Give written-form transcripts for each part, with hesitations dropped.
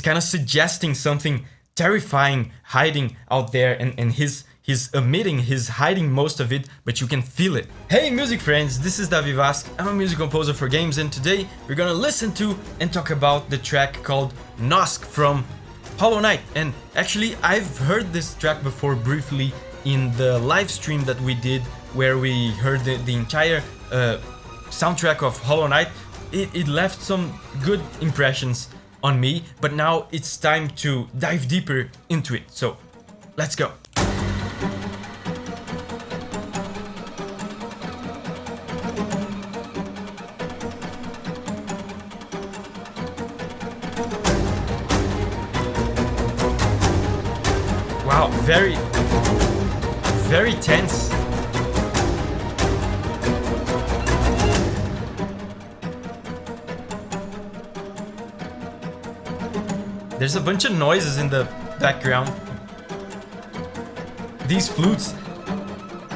kind of suggesting something terrifying hiding out there, and he's omitting, he's hiding most of it, but you can feel it. Hey music friends, this is Davi Vasc. I'm a music composer for games, and today we're gonna listen to and talk about the track called Nosk from Hollow Knight. And actually I've heard this track before briefly in the live stream that we did, where we heard the entire soundtrack of Hollow Knight. It left some good impressions on me, but now it's time to dive deeper into it, so let's go. Wow, very tense. There's a bunch of noises in the background. These flutes.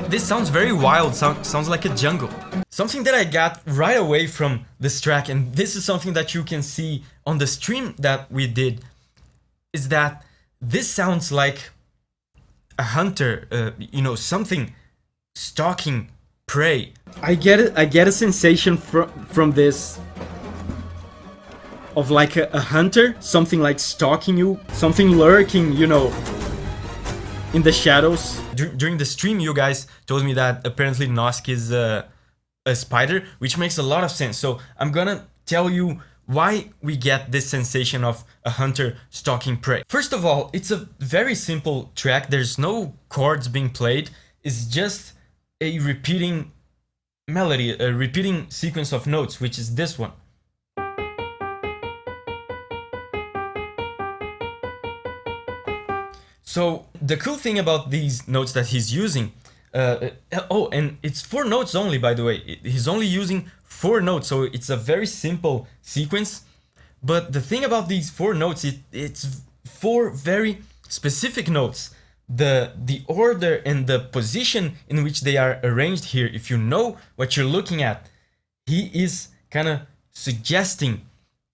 This sounds very wild, sounds like a jungle. Something that I got right away from this track, and this is something that you can see on the stream that we did, is that this sounds like a hunter, you know, something stalking prey. I get a sensation from this of like a hunter, something like stalking you, something lurking, you know, in the shadows. During the stream, you guys told me that apparently Nosk is a spider, which makes a lot of sense. So I'm gonna tell you why we get this sensation of a hunter stalking prey. First of all, it's a very simple track. There's no chords being played. It's just a repeating melody, a repeating sequence of notes, which is this one. So the cool thing about these notes that he's using, oh, and it's 4 notes only, by the way. He's only using 4 notes, so it's a very simple sequence. But the thing about these 4 notes, it's 4 very specific notes. The order and the position in which they are arranged here, if you know what you're looking at, he is kind of suggesting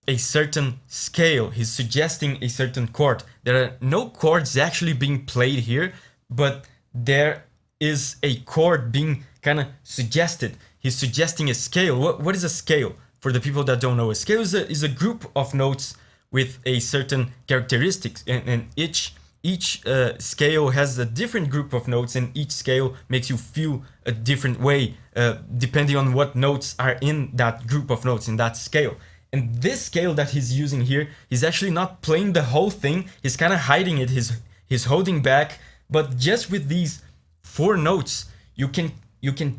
a certain scale. He's suggesting a certain chord. There are no chords actually being played here, but there is a chord being kind of suggested. He's suggesting a scale. What is a scale? For the people that don't know, a scale is a group of notes with a certain characteristics, and each scale has a different group of notes, and each scale makes you feel a different way depending on what notes are in that group of notes, in that scale. And this scale that he's using here, he's actually not playing the whole thing. He's kind of hiding it. He's holding back. But just with these 4 notes, you can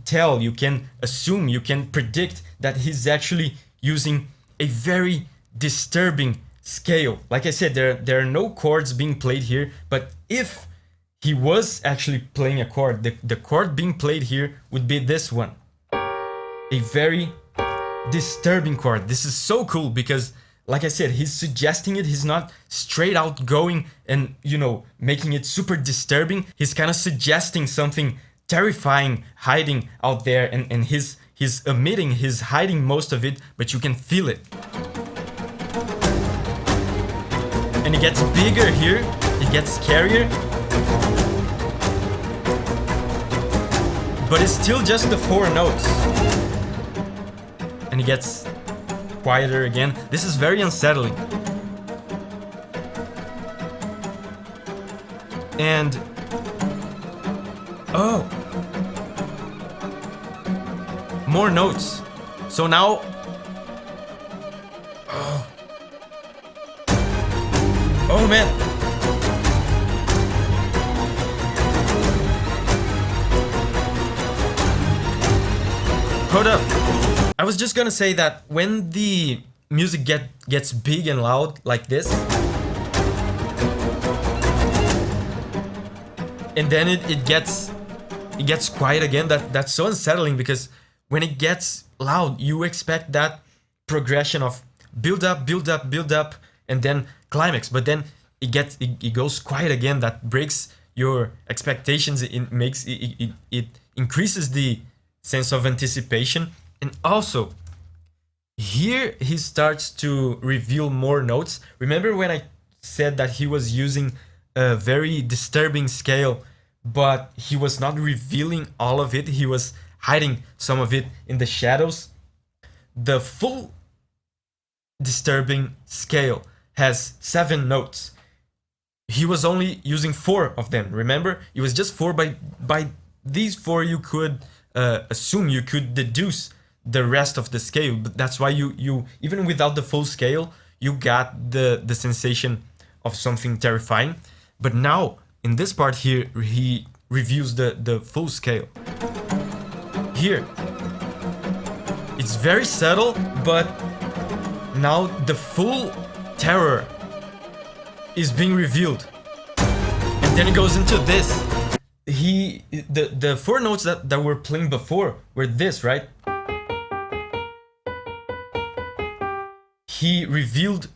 tell, you can assume, you can predict that he's actually using a very disturbing scale. Like I said, there are no chords being played here. But if he was actually playing a chord, the chord being played here would be this one. A very disturbing chord. This is so cool because, like I said, he's suggesting it. He's not straight out going and, you know, making it super disturbing. He's kind of suggesting something terrifying hiding out there, and he's omitting, he's hiding most of it, but you can feel it. And it gets bigger here, it gets scarier, but it's still just the 4 notes. And it gets quieter again. This is very unsettling. And oh, more notes. So now, oh man. Hold up. I was just gonna say that when the music gets big and loud like this, and then it gets quiet again, that's so unsettling, because when it gets loud, you expect that progression of build up, and then climax, but then it goes quiet again. That breaks your expectations. It increases the sense of anticipation. And also, here he starts to reveal more notes. Remember when I said that he was using a very disturbing scale, but he was not revealing all of it. He was hiding some of it in the shadows. The full disturbing scale has 7 notes. He was only using 4 of them. Remember, it was just 4. By these 4 you could assume, you could deduce the rest of the scale. But that's why you even without the full scale, you got the sensation of something terrifying. But now in this part here, he reviews the full scale. Here, it's very subtle, but now the full terror is being revealed. And then it goes into this. The 4 notes that were playing before were this, right? He revealed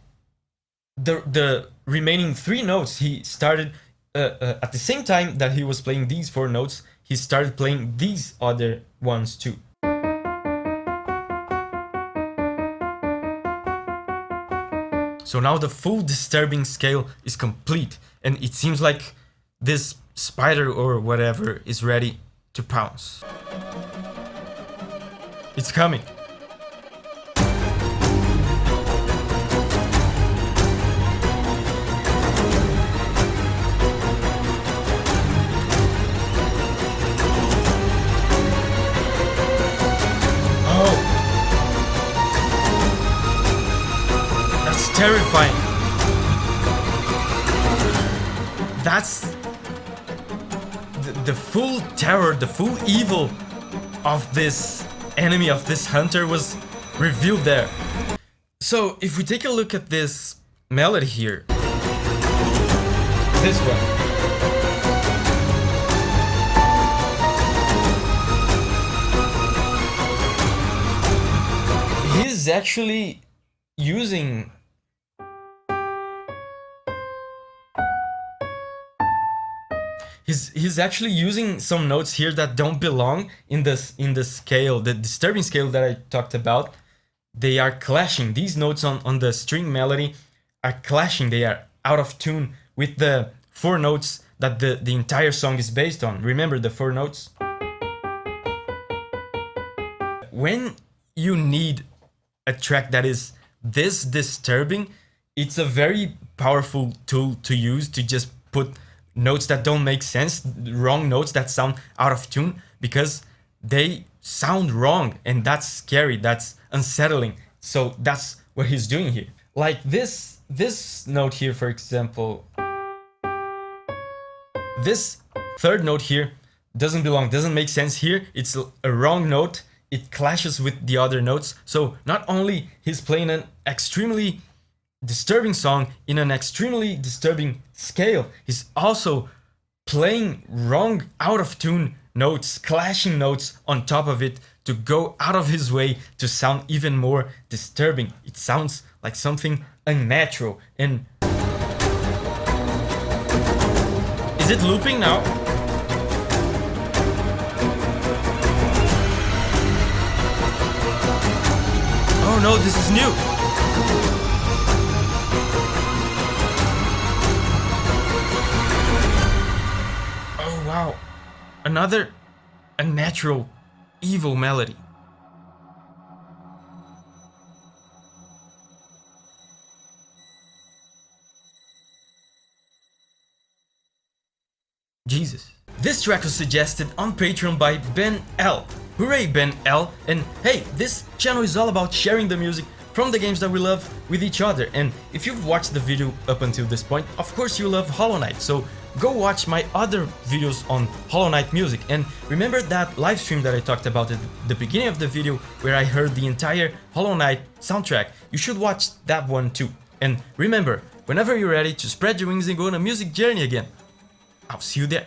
the remaining 3 notes. He started at the same time that he was playing these 4 notes, he started playing these other ones too. So now the full disturbing scale is complete, and it seems like this spider or whatever is ready to pounce. It's coming. Terrifying. That's the full terror, the full evil of this enemy, of this hunter, was revealed there. So if we take a look at this melody here, this one, he's actually using He's actually using some notes here that don't belong in the scale, the disturbing scale that I talked about. They are clashing. These notes on the string melody are clashing. They are out of tune with the 4 notes that the entire song is based on. Remember the 4 notes? When you need a track that is this disturbing, it's a very powerful tool to use to just put notes that don't make sense, wrong notes that sound out of tune, because they sound wrong, and that's scary, that's unsettling. So that's what he's doing here. Like this note here, for example, this 3rd note here doesn't belong, doesn't make sense here. It's a wrong note, it clashes with the other notes. So not only he's playing an extremely disturbing song in an extremely disturbing scale, he's also playing wrong, out of tune notes, clashing notes on top of it to go out of his way to sound even more disturbing. It sounds like something unnatural. And is it looping now? Oh no, this is new. Wow, another unnatural, evil melody. Jesus. This track was suggested on Patreon by Ben L. Hooray, Ben L. And hey, this channel is all about sharing the music from the games that we love with each other. And if you've watched the video up until this point, of course you love Hollow Knight. So go watch my other videos on Hollow Knight music. And remember that live stream that I talked about at the beginning of the video where I heard the entire Hollow Knight soundtrack? You should watch that one too. And remember, whenever you're ready to spread your wings and go on a music journey again, I'll see you there.